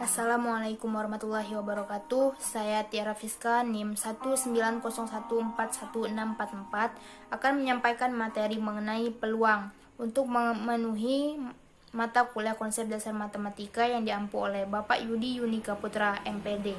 Assalamualaikum warahmatullahi wabarakatuh. Saya Tiara Fiska, NIM 190141644 akan menyampaikan materi mengenai peluang untuk memenuhi mata kuliah konsep dasar matematika yang diampu oleh Bapak Yudi Yunika Putra, MPD.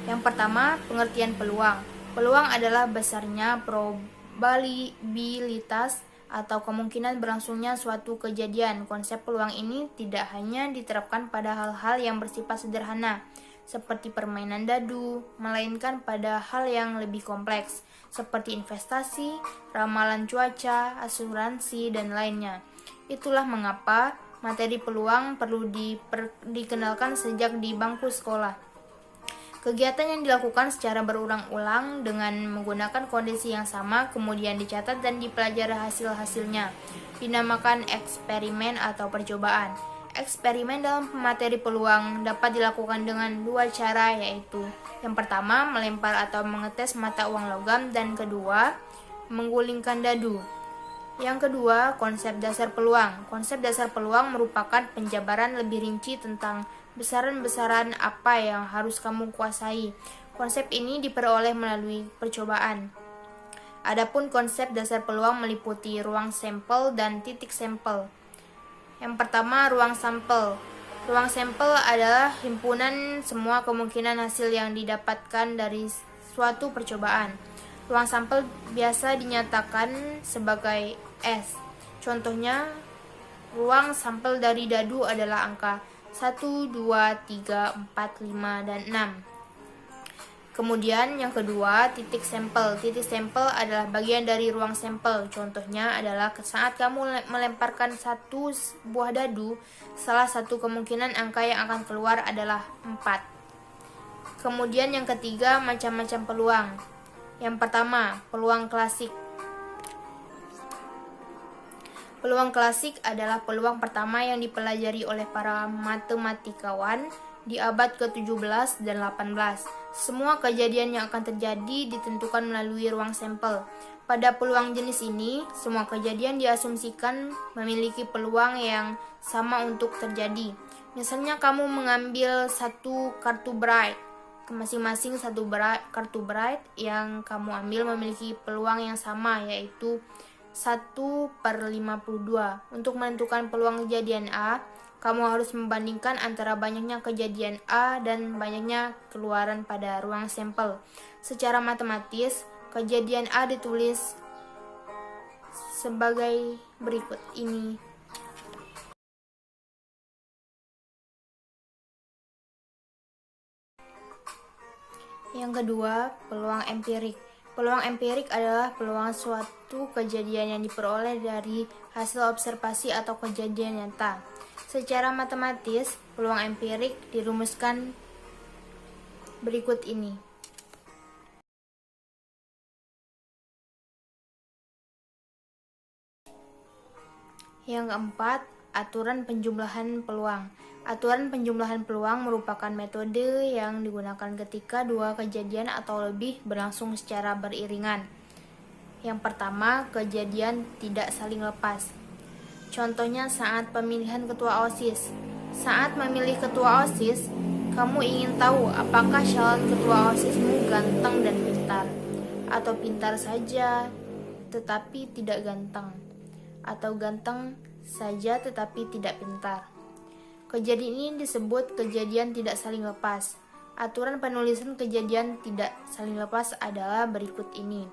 Yang pertama, pengertian peluang. Peluang adalah besarnya probabilitas atau kemungkinan berlangsungnya suatu kejadian. Konsep peluang ini tidak hanya diterapkan pada hal-hal yang bersifat sederhana, seperti permainan dadu, melainkan pada hal yang lebih kompleks, seperti investasi, ramalan cuaca, asuransi, dan lainnya. Itulah mengapa materi peluang perlu dikenalkan sejak di bangku sekolah. Kegiatan yang dilakukan secara berulang-ulang dengan menggunakan kondisi yang sama, kemudian dicatat dan dipelajari hasil-hasilnya, dinamakan eksperimen atau percobaan. Eksperimen dalam materi peluang dapat dilakukan dengan dua cara, yaitu yang pertama, melempar atau mengetes mata uang logam, dan kedua, menggulingkan dadu. Yang kedua, konsep dasar peluang. Konsep dasar peluang merupakan penjabaran lebih rinci tentang besaran-besaran apa yang harus kamu kuasai. Konsep ini diperoleh melalui percobaan. Adapun konsep dasar peluang meliputi ruang sampel dan titik sampel. Yang pertama, ruang sampel. Ruang sampel adalah himpunan semua kemungkinan hasil yang didapatkan dari suatu percobaan. Ruang sampel biasa dinyatakan sebagai S. Contohnya, ruang sampel dari dadu adalah angka 1, 2, 3, 4, 5, dan 6. Kemudian yang kedua, titik sampel. Titik sampel adalah bagian dari ruang sampel. Contohnya adalah saat kamu melemparkan satu buah dadu, salah satu kemungkinan angka yang akan keluar adalah 4. Kemudian yang ketiga, macam-macam peluang. Yang pertama, peluang klasik. Peluang klasik adalah peluang pertama yang dipelajari oleh para matematikawan di abad ke-17 dan 18. Semua kejadian yang akan terjadi ditentukan melalui ruang sampel. Pada peluang jenis ini, semua kejadian diasumsikan memiliki peluang yang sama untuk terjadi. Misalnya kamu mengambil satu kartu bright. Masing-masing satu kartu bright yang kamu ambil memiliki peluang yang sama, yaitu 1/52. Untuk menentukan peluang kejadian A, kamu harus membandingkan antara banyaknya kejadian A dan banyaknya keluaran pada ruang sampel. Secara matematis, kejadian A ditulis sebagai berikut ini. Yang kedua, peluang empirik. Peluang empirik adalah peluang suatu kejadian yang diperoleh dari hasil observasi atau kejadian nyata. Secara matematis, peluang empirik dirumuskan berikut ini. Yang keempat, aturan penjumlahan peluang. Aturan penjumlahan peluang merupakan metode yang digunakan ketika dua kejadian atau lebih berlangsung secara beriringan. Yang pertama, kejadian tidak saling lepas. Contohnya saat pemilihan ketua OSIS. Saat memilih ketua OSIS, kamu ingin tahu apakah calon ketua OSISmu ganteng dan pintar, atau pintar saja tetapi tidak ganteng, atau ganteng saja tetapi tidak pintar. Kejadian ini disebut kejadian tidak saling lepas. Aturan penulisan kejadian tidak saling lepas adalah berikut ini.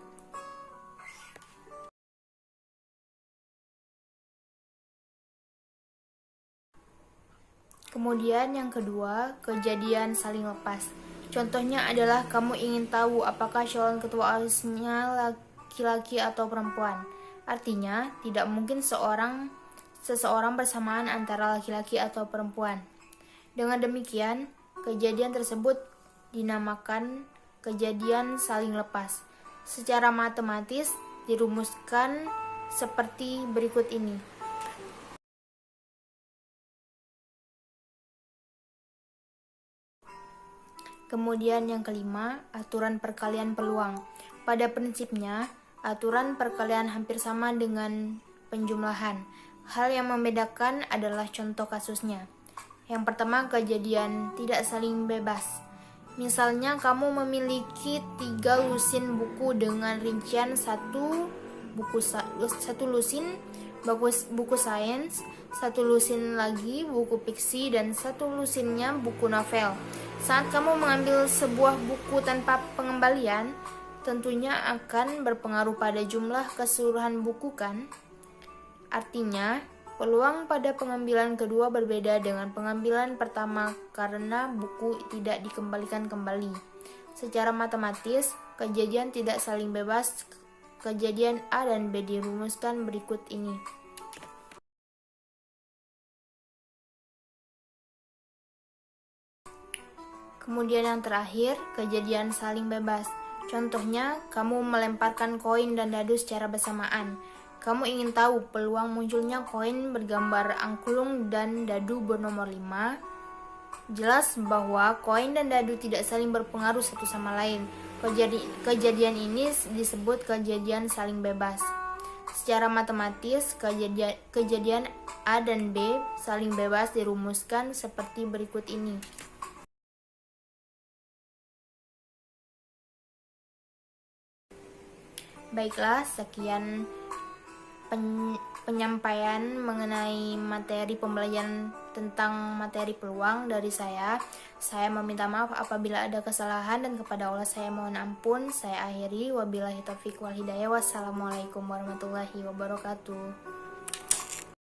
Kemudian yang kedua, kejadian saling lepas. Contohnya adalah kamu ingin tahu apakah calon ketua OSIS-nya laki-laki atau perempuan. Artinya, tidak mungkin seseorang bersamaan antara laki-laki atau perempuan. Dengan demikian, kejadian tersebut dinamakan kejadian saling lepas. Secara matematis dirumuskan seperti berikut ini. Kemudian yang kelima, aturan perkalian peluang. Pada prinsipnya, aturan perkalian hampir sama dengan penjumlahan. Hal yang membedakan adalah contoh kasusnya. Yang pertama, kejadian tidak saling bebas. Misalnya kamu memiliki 3 lusin buku dengan rincian satu lusin buku sains, 1 lusin lagi buku fiksi, dan 1 lusinnya buku novel. Saat kamu mengambil sebuah buku tanpa pengembalian, tentunya akan berpengaruh pada jumlah keseluruhan buku, kan? Artinya, peluang pada pengambilan kedua berbeda dengan pengambilan pertama karena buku tidak dikembalikan kembali. Secara matematis, kejadian tidak saling bebas, kejadian A dan B dirumuskan berikut ini. Kemudian yang terakhir, kejadian saling bebas. Contohnya, kamu melemparkan koin dan dadu secara bersamaan. Kamu ingin tahu peluang munculnya koin bergambar angklung dan dadu bernomor 5. Jelas bahwa koin dan dadu tidak saling berpengaruh satu sama lain. Kejadian ini disebut kejadian saling bebas. Secara matematis, kejadian A dan B saling bebas dirumuskan seperti berikut ini. Baiklah, sekian penyampaian mengenai materi pembelajaran tentang materi peluang dari saya. Saya meminta maaf apabila ada kesalahan dan kepada Allah saya mohon ampun. Saya akhiri, wabillahi taufiq wal hidayah. Wassalamualaikum warahmatullahi wabarakatuh.